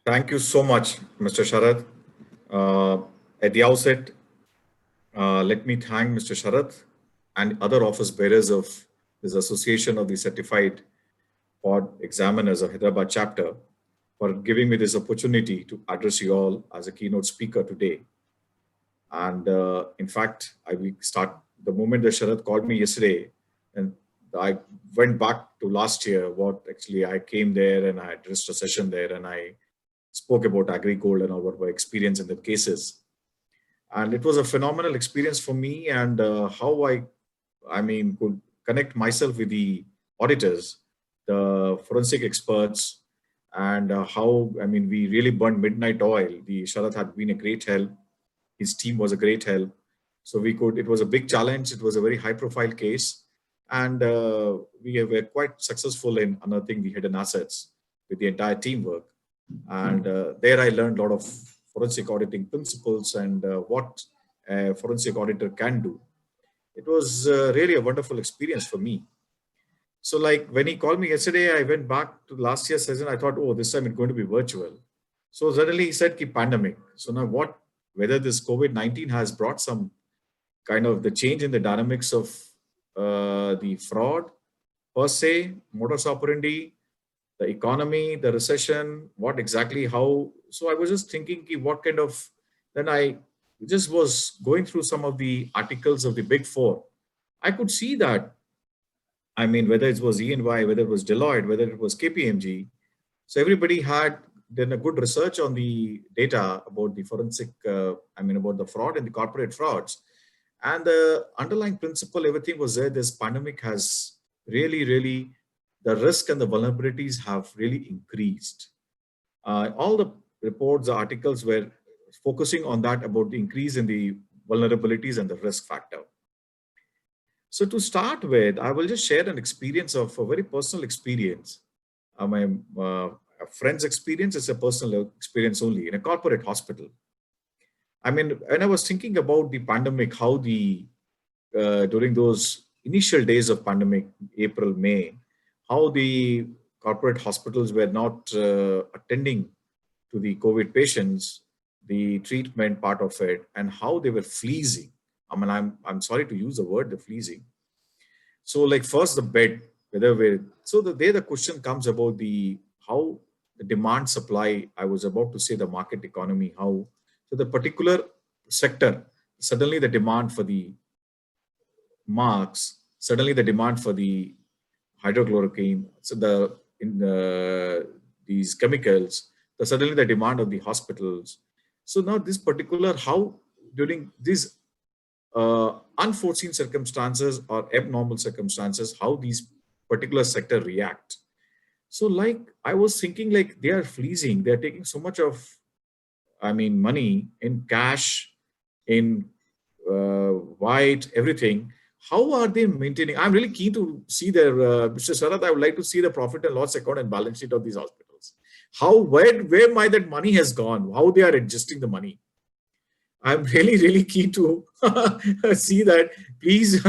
Thank you so much, Mr. Sharath. At the outset, let me thank Mr. Sharath and other office bearers of this Association of the Certified Pod Examiners of Hyderabad chapter for giving me this opportunity to address you all as a keynote speaker today. And in fact, I will start the moment that Sharath called me yesterday, and I went back to last year. What actually I came there and I addressed a session there, and I spoke about agri-gold and what my experience in the cases. And it was a phenomenal experience for me, and how I could connect myself with the auditors, the forensic experts, and how we really burned midnight oil. The Sharath had been a great help. His team was a great help. So we could. It was a big challenge. It was a very high-profile case, and we were quite successful in unearthing the hidden assets with the entire teamwork. And there I learned a lot of forensic auditing principles and what a forensic auditor can do. It was really a wonderful experience for me. So like when he called me yesterday, I went back to last year's session. I thought, oh, this time it's going to be virtual. So suddenly he said, keep pandemic. So now whether this COVID-19 has brought some kind of the change in the dynamics of the fraud per se, modus operandi, the economy, the recession, what exactly, how. So I was just thinking, what kind of, then I just was going through some of the articles of the big four. I could see that, whether it was EY, whether it was Deloitte, whether it was KPMG. So everybody had done a good research on the data about the forensic, about the fraud and the corporate frauds. And the underlying principle, everything was there. This pandemic has really, the risk and the vulnerabilities have really increased. All the reports, the articles were focusing on that about the increase in the vulnerabilities and the risk factor. So to start with, I will just share an experience of a very personal experience. My a friend's experience is a personal experience only in a corporate hospital. When I was thinking about the pandemic, how during those initial days of pandemic, April, May, how the corporate hospitals were not attending to the COVID patients, the treatment part of it, and how they were fleecing. I'm sorry to use the word, the fleecing. So, like first the bed, whether we so there the question comes about the how the demand supply. I was about to say the market economy, how so the particular sector suddenly the demand for the marks, suddenly the demand for the hydrochloroquine, so these chemicals, suddenly the demand of the hospitals. So now this particular how during these unforeseen circumstances or abnormal circumstances, how these particular sector react. So like I was thinking like they are fleecing, they're taking so much of money in cash, in white, everything. How are they maintaining? I'm really keen to see their, Mr. Sharath, I would like to see the profit and loss account and balance sheet of these hospitals. Where might that money has gone? How they are adjusting the money? I'm really keen to see that. Please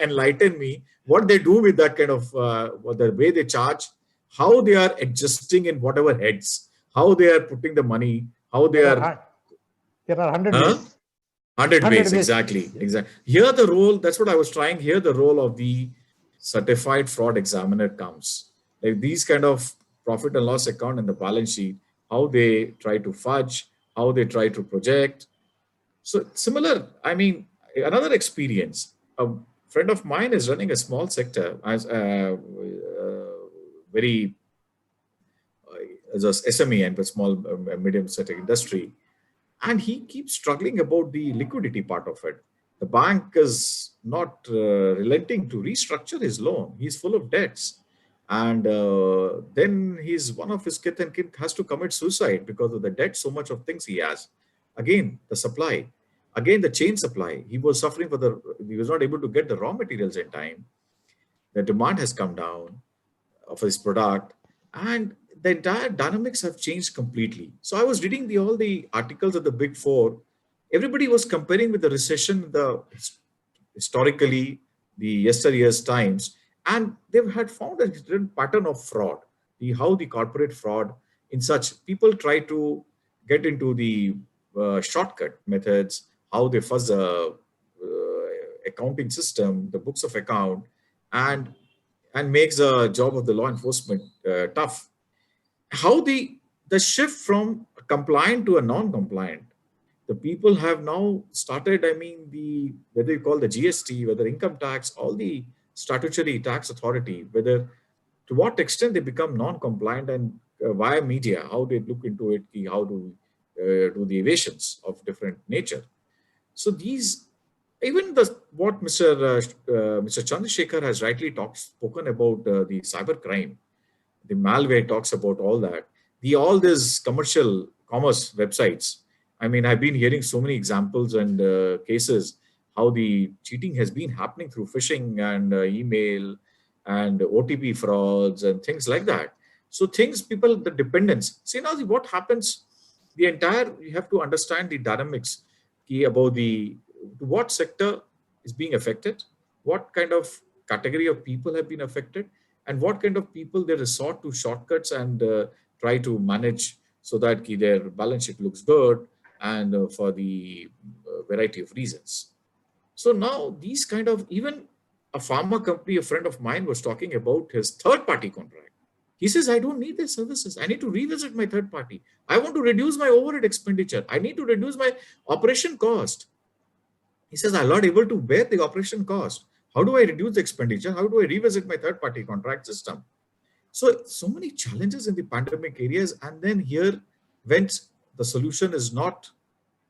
enlighten me what they do with that kind of the way they charge, how they are adjusting in whatever heads, how they are putting the money, how they are. There are 100 Huh? ways. 100 ways, exactly. Here the role, that's what I was trying, here the role of the certified fraud examiner comes. Like these kind of profit and loss account and the balance sheet, how they try to fudge, how they try to project. So similar, another experience, a friend of mine is running a small sector as a very as a SME and a small medium sector industry, and he keeps struggling about the liquidity part of it. The bank is not relenting to restructure his loan. He's full of debts, and then he's one of his kith and kin has to commit suicide because of the debt. So much of things he has. Again, the supply, again the chain supply. He was suffering for the. He was not able to get the raw materials in time. The demand has come down of his product, and the entire dynamics have changed completely. So I was reading all the articles of the big four. Everybody was comparing with the recession, historically the yesteryear's times, and they've had found a different pattern of fraud, how the corporate fraud in such, people try to get into the shortcut methods, how they fuzz accounting system, the books of account, and makes the job of the law enforcement tough. How the shift from compliant to a non-compliant, the people have now started, I mean, the whether you call the GST, whether income tax, all the statutory tax authority, whether to what extent they become non-compliant, and via media, how they look into it, how to do the evasions of different nature. So these, even the what Mr. Chandrasekhar has rightly spoken about the cyber crime, the malware talks about all that. All these commercial commerce websites. I mean, I've been hearing so many examples and cases how the cheating has been happening through phishing and email and OTP frauds and things like that. So things, people, the dependence. See now what happens. The entire, you have to understand the dynamics about the what sector is being affected, what kind of category of people have been affected, and what kind of people they resort to shortcuts and try to manage so that their balance sheet looks good, and for the variety of reasons. So now these kind of, even a pharma company, a friend of mine was talking about his third party contract. He says, I don't need their services. I need to revisit my third party. I want to reduce my overhead expenditure. I need to reduce my operation cost. He says, I'm not able to bear the operation cost. How do I reduce the expenditure? How do I revisit my third party contract system? So many challenges in the pandemic areas. And then here, when the solution is not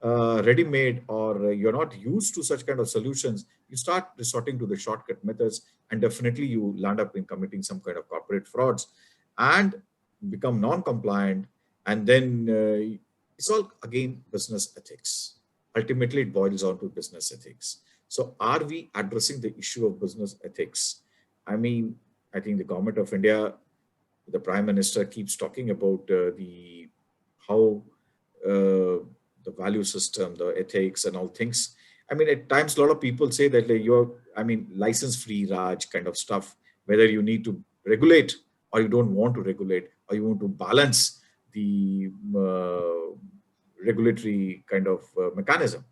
ready-made, or you're not used to such kind of solutions, you start resorting to the shortcut methods, and definitely you land up in committing some kind of corporate frauds and become non-compliant. And then it's all again business ethics. Ultimately, it boils down to business ethics. So are we addressing the issue of business ethics? I mean, I think the government of India, the Prime Minister keeps talking about the how the value system, the ethics and all things. I mean, at times, a lot of people say that you're, I mean, license-free Raj kind of stuff, whether you need to regulate or you don't want to regulate, or you want to balance the regulatory kind of mechanism.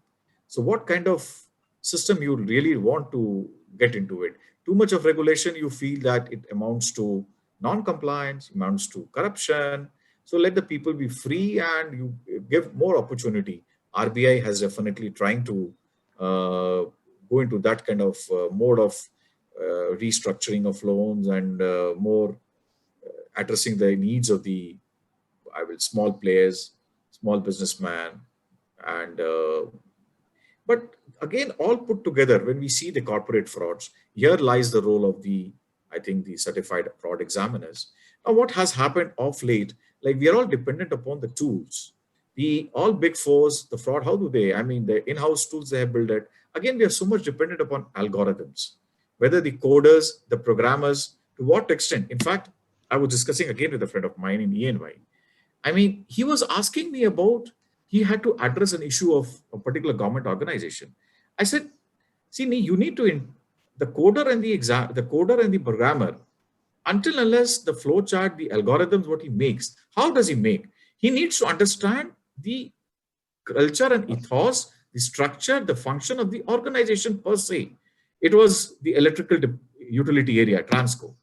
So what kind of system you really want to get into it? Too much of regulation, you feel that it amounts to non-compliance, amounts to corruption. So let the people be free and you give more opportunity. RBI has definitely trying to go into that kind of mode of restructuring of loans and more addressing the needs of the small players, small businessman, and but again, all put together, when we see the corporate frauds, here lies the role of the, I think, the certified fraud examiners. Now, what has happened of late, like we are all dependent upon the tools. The all big fours, the fraud, how do they, I mean, the in-house tools they have built it. Again, we are so much dependent upon algorithms, whether the coders, the programmers, to what extent. In fact, I was discussing again with a friend of mine in ENY. I mean, he was asking me about, he had to address an issue of a particular government organization. I said, see, you need to, the coder and the coder and the programmer, until unless the flow chart, the algorithms, what he makes, how does he make? He needs to understand the culture and ethos, the structure, the function of the organization per se. It was the electrical utility area, Transco.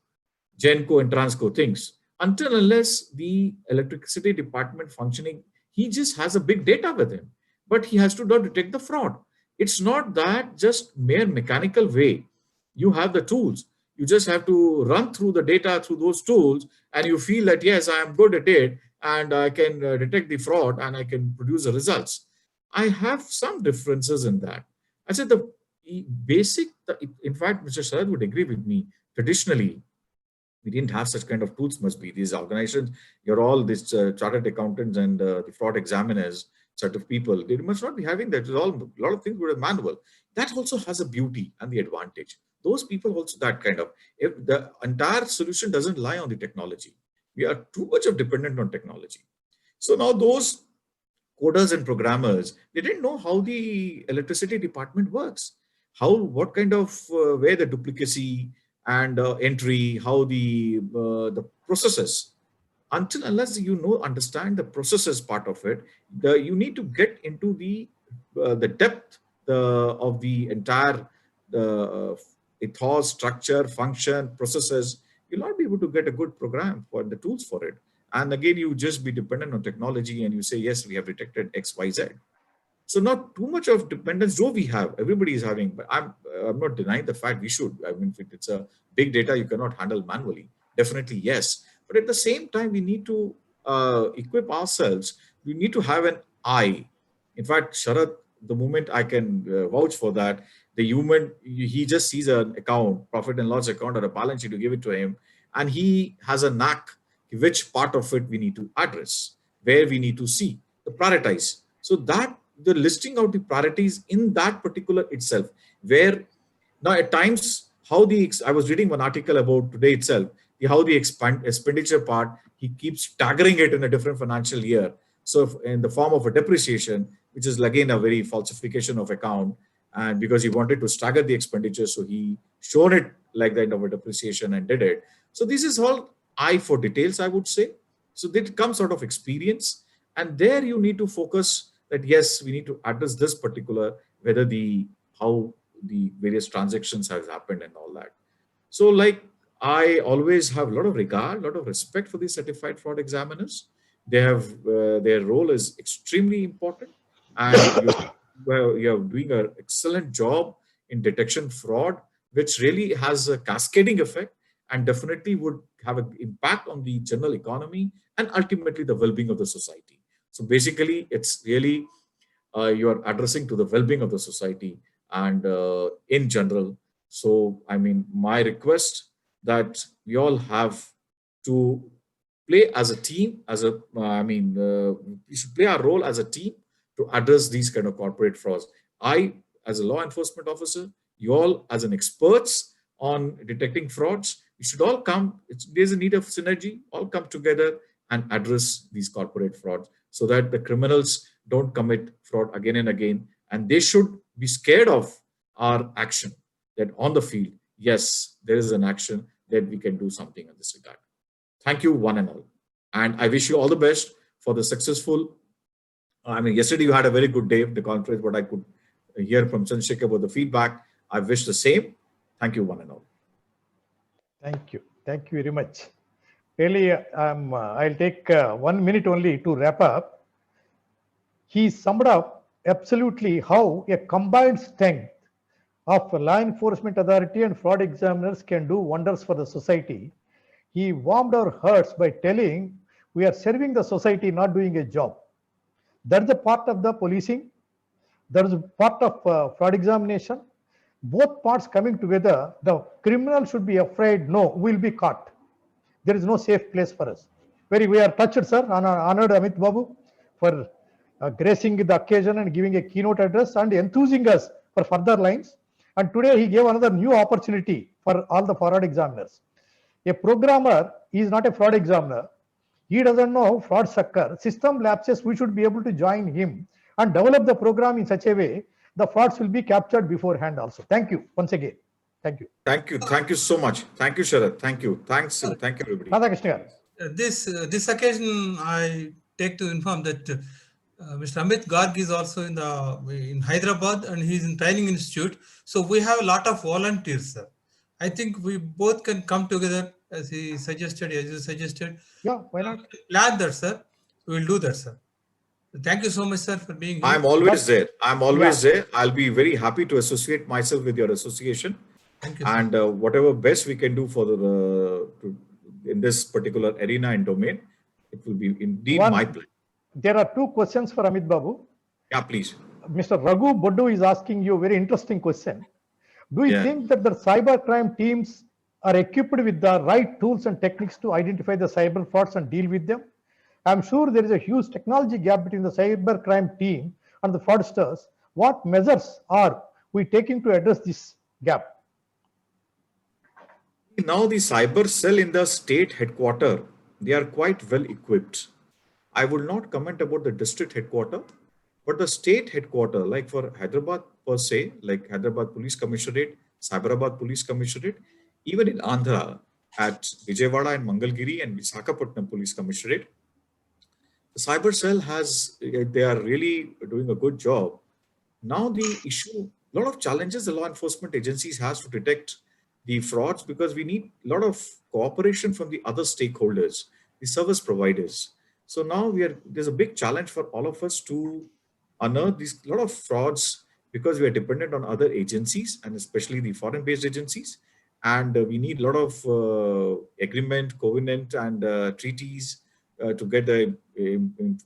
Genco and Transco things. Until unless the electricity department functioning, he just has a big data with him, but he has to not detect the fraud. It's not that just mere mechanical way. You have the tools. You just have to run through the data through those tools, and you feel that yes, I am good at it, and I can detect the fraud, and I can produce the results. I have some differences in that. I said the basic. In fact, Mr. Sharad would agree with me. Traditionally, we didn't have such kind of tools. Must be these organizations, you're all these chartered accountants and the fraud examiners sort of people, they must not be having that. All a lot of things were manual. That also has a beauty and the advantage. Those people also, that kind of, if the entire solution doesn't lie on the technology, we are too much of dependent on technology. So now those coders and programmers, they didn't know how the electricity department works, how, what kind of where the duplicacy and entry, how the processes until unless understand the processes part of it, you need to get into the depth of the entire ethos, structure, function, processes. You'll not be able to get a good program for the tools for it. And again, you just be dependent on technology and you say, yes, we have detected X, Y, Z. So not too much of dependence, though we have, everybody is having, but I'm not denying the fact we should. I mean, if it's a big data you cannot handle manually, definitely yes. But at the same time, we need to equip ourselves. We need to have an eye. In fact, Sharath, the moment I can vouch for that, the human, he just sees an account, profit and loss account or a balance sheet to give it to him, and he has a knack which part of it we need to address, where we need to see, the prioritize. So that the listing out the priorities in that particular itself, where now at times how I was reading one article about today itself, how the expenditure part, he keeps staggering it in a different financial year. So in the form of a depreciation, which is again a very falsification of account, and because he wanted to stagger the expenditure, so he shown it like the end of a depreciation and did it. So this is all eye for details, I would say. So that comes out of experience, and there you need to focus that yes, we need to address this particular, whether the how the various transactions has happened and all that. So like I always have a lot of regard, a lot of respect for these certified fraud examiners. They have their role is extremely important, and you're doing an excellent job in detection fraud, which really has a cascading effect and definitely would have an impact on the general economy and ultimately the well-being of the society. So basically, it's really you are addressing to the well-being of the society and in general. So I mean, my request that we all have to play as a team, as a we should play our role as a team to address these kind of corporate frauds. I, as a law enforcement officer, you all as an experts on detecting frauds, we should all come. There's a need of synergy. All come together and address these corporate frauds so that the criminals don't commit fraud again and again. And they should be scared of our action, that on the field, yes, there is an action that we can do something in this regard. Thank you, one and all. And I wish you all the best for the successful. I mean, yesterday you had a very good day, the conference, what I could hear from Chandrasekhar about the feedback. I wish the same. Thank you, one and all. Thank you. Thank you very much. Really, I'll take 1 minute only to wrap up. He summed up absolutely how a combined strength of law enforcement authority and fraud examiners can do wonders for the society. He warmed our hearts by telling we are serving the society, not doing a job. That's a part of the policing. There is a part of fraud examination. Both parts coming together, the criminal should be afraid, no, we'll be caught. There is no safe place for us. We are touched, sir, honored Amit Babu for gracing the occasion and giving a keynote address and enthusing us for further lines. And today he gave another new opportunity for all the fraud examiners. A programmer is not a fraud examiner. He doesn't know fraud sucker. System lapses, we should be able to join him and develop the program in such a way the frauds will be captured beforehand also. Thank you once again. Thank you. Thank you. Thank you so much. Thank you, Sharath. Thank you. Thanks. Thank you, everybody. Radhakrishna. This occasion, I take to inform that Mr. Amit Garg is also in Hyderabad and he's in training institute. So we have a lot of volunteers, sir. I think we both can come together as he suggested, as you suggested. Yeah, why not? Plan that, sir. We will do that, sir. Thank you so much, sir, for being here. I'm always there. I'm always there. I'll be very happy to associate myself with your association. Thank you, and whatever best we can do for in this particular arena and domain, it will be indeed my pleasure. There are two questions for Amit Babu. Yeah, please. Mr. Raghu Boddu is asking you a very interesting question. Do you think that the cybercrime teams are equipped with the right tools and techniques to identify the cyber frauds and deal with them? I'm sure there is a huge technology gap between the cybercrime team and the fraudsters. What measures are we taking to address this gap? Now the cyber cell in the state headquarter, they are quite well equipped. I will not comment about the district headquarter, but the state headquarter, like for Hyderabad per se, like Hyderabad Police Commissionerate, Cyberabad Police Commissionerate, even in Andhra, at Vijayawada and Mangalgiri and Visakhapatnam Police Commissionerate. The cyber cell they are really doing a good job. Now the issue, a lot of challenges the law enforcement agencies has to detect the frauds, because we need a lot of cooperation from the other stakeholders, the service providers. So now there's a big challenge for all of us to unearth these lot of frauds, because we are dependent on other agencies and especially the foreign-based agencies. And we need a lot of agreement, covenant, and treaties to get the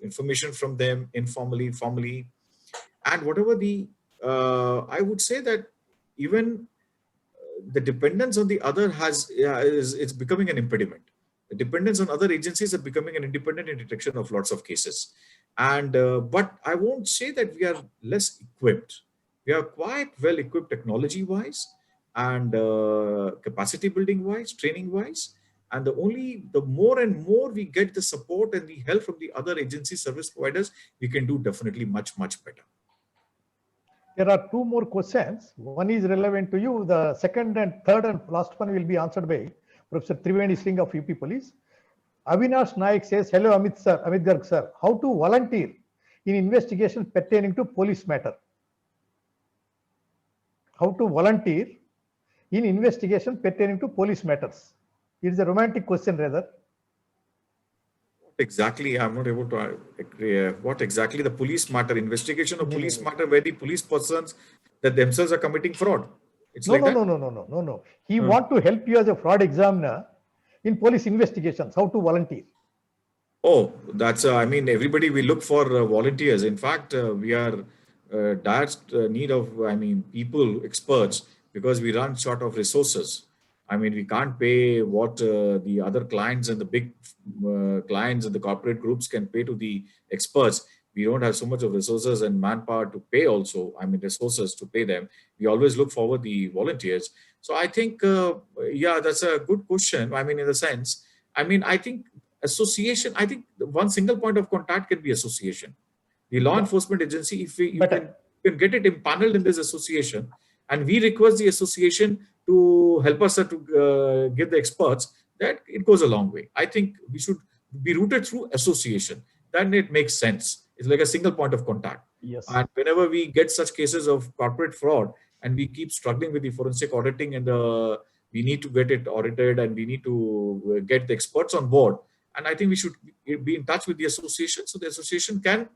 information from them informally, formally, and whatever I would say that even the dependence on the other it's becoming an impediment. The dependence on other agencies are becoming an independent in detection of lots of cases. And but I won't say that we are less equipped. We are quite well equipped technology wise and capacity building wise, training wise. And the more and more we get the support and the help from the other agency service providers, we can do definitely much, much better. There are two more questions. One is relevant to you. The second and third and last one will be answered by Professor Triveni Singh of UP Police. Avinash Naik says, hello Amit sir, Amit Garg sir, how to volunteer in investigation pertaining to police matter? How to volunteer in investigation pertaining to police matters? It is a romantic question rather. Exactly, I'm not able to agree. What exactly the police matter, investigation of police matter, where the police persons that themselves are committing fraud? It's like that? No. He want to help you as a fraud examiner in police investigations, how to volunteer. Oh, that's, I mean, everybody, we look for volunteers. In fact, we are dire need of, I mean, people, experts, because we run short of resources. I mean, we can't pay what the other clients and the big clients and the corporate groups can pay to the experts. We don't have so much of resources and manpower to pay also, I mean, resources to pay them. We always look forward the volunteers. So I think, yeah, that's a good question. I mean, in the sense, I mean, I think association, I think one single point of contact can be association. The law enforcement agency, if you can get it impaneled in this association, and we request the association to help us to give the experts, that it goes a long way. I think we should be rooted through association. Then it makes sense. It's like a single point of contact. Yes. And whenever we get such cases of corporate fraud and we keep struggling with the forensic auditing and we need to get it audited and we need to get the experts on board. And I think we should be in touch with the association, so the association can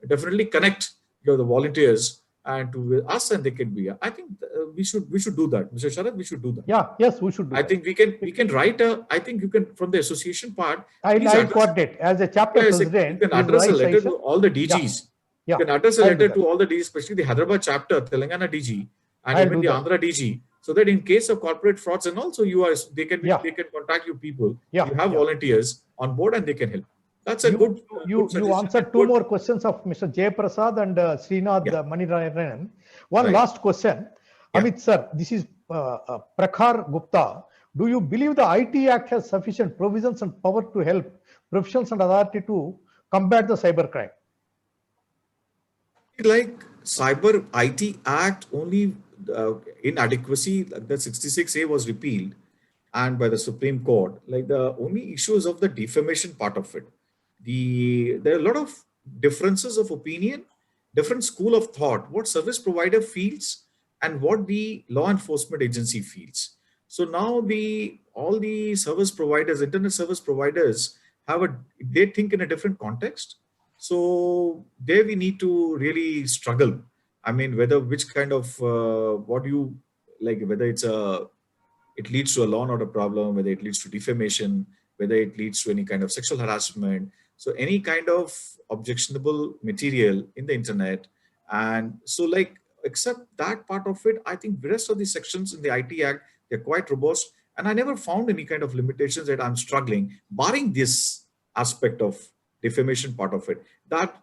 definitely connect the volunteers and to us, and they can be. I think we should do that, Mr. Sharad. We should do that. Yeah, yes, we should do I think we can write a. I think you can, from the association part. I'll coordinate as a chapter president. You can address a letter to all the DGs. Yeah. You can address a letter to all the DGs, especially the Hyderabad chapter, Telangana DG, and even the Andhra DG, so that in case of corporate frauds and also they can contact you people. Yeah. You have volunteers on board and they can help. That's a good. You answered two more questions of Mr. Jay Prasad and Srinath Manirayan. One last question. Amit sir, this is Prakhar Gupta. Do you believe the IT Act has sufficient provisions and power to help professionals and authority to combat the cybercrime? Like Cyber IT Act, only inadequacy, like the 66A was repealed and by the Supreme Court. Like the only issues of the defamation part of it. There are a lot of differences of opinion, different school of thought, what service provider feels and what the law enforcement agency feels. So now all the service providers, internet service providers they think in a different context. So there we need to really struggle. I mean, which kind of, what do you like, whether it leads to a law and order problem, whether it leads to defamation, whether it leads to any kind of sexual harassment. So any kind of objectionable material in the internet. And so like, except that part of it, I think the rest of the sections in the IT Act, they're quite robust. And I never found any kind of limitations that I'm struggling, barring this aspect of defamation part of it.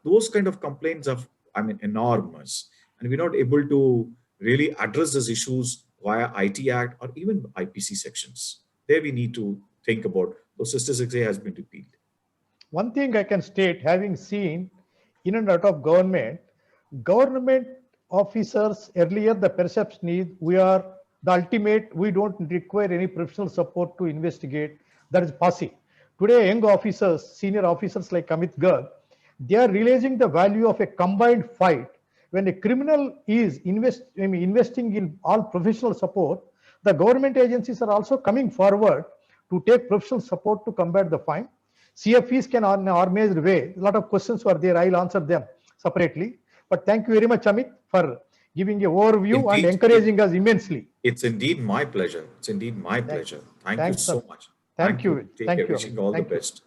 Those kind of complaints are, I mean, enormous. And we're not able to really address those issues via IT Act or even IPC sections. There we need to think about. Those 66A has been repealed. One thing I can state, having seen in and out of government officers earlier, the perception is we are the ultimate, we don't require any professional support to investigate. That is passé. Today, young officers, senior officers like Amit Garg, they are realizing the value of a combined fight. When a criminal is investing in all professional support, the government agencies are also coming forward to take professional support to combat the crime. CFEs can on an organized way. A lot of questions were there. I'll answer them separately. But thank you very much, Amit, for giving an overview and Indeed, encouraging us immensely. It's indeed my pleasure. It's indeed my pleasure. Thank you Thanks, so sir. much. Thank you. Take Thank care. you, Wishing Amit. all the Thank you. best.